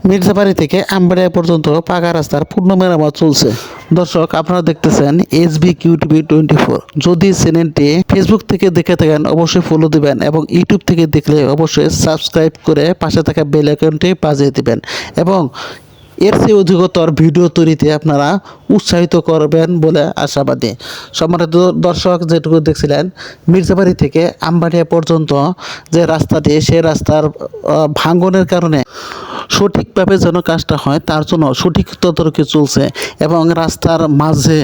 মির্জাবাড়ি থেকে আমবাড়িয়া পর্যন্ত পাকা রাস্তার পূর্ণ মেরামত চলছে। দর্শক, আপনারা দেখতেছেন SB QTV 24। যদি চ্যানেলটি ফেসবুক থেকে দেখে থাকেন অবশ্যই ফলো দিবেন এবং ইউটিউব থেকে দেখলে অবশ্যই সাবস্ক্রাইব করে পাশে থাকা বেল আইকনটি বাজিয়ে দিবেন এবং এর চেয়ে অধিকতর ভিডিও তৈরিতে আপনারা উৎসাহিত করবেন বলে আশাবাদী। সম্মানিত দর্শক, যেটুকু দেখছিলেন মির্জাবাড়ি থেকে আমবাড়িয়া পর্যন্ত যে রাস্তাটি, সে রাস্তার ভাঙনের কারণে সঠিকভাবে যেন কাজটা হয় তার জন্য সঠিক তদারকি চলছে এবং রাস্তার মাঝে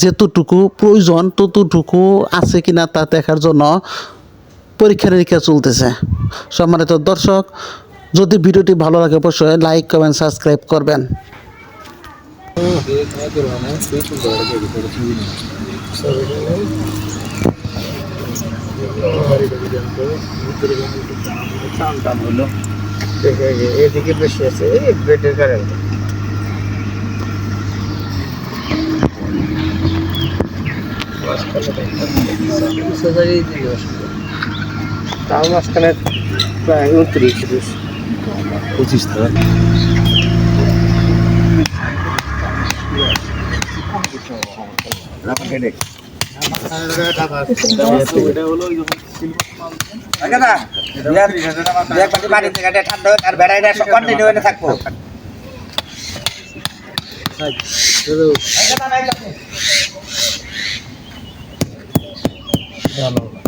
যেতটুকু প্রয়োজন ততটুকু আছে কিনা তা দেখার জন্য পরীক্ষা নিরীক্ষা চলতেছে। সম্মানিত দর্শক, যদি ভিডিওটি ভালো লাগে অবশ্যই লাইক কমেন্ট সাবস্ক্রাইব করবেন। এদিকে বেশি আছে এই বেডের কারণে। তাও মাঝখানে প্রায় 29-25 টাকা। আর বেড়াইটা কন্টিনিউ থাকবো। ভালো।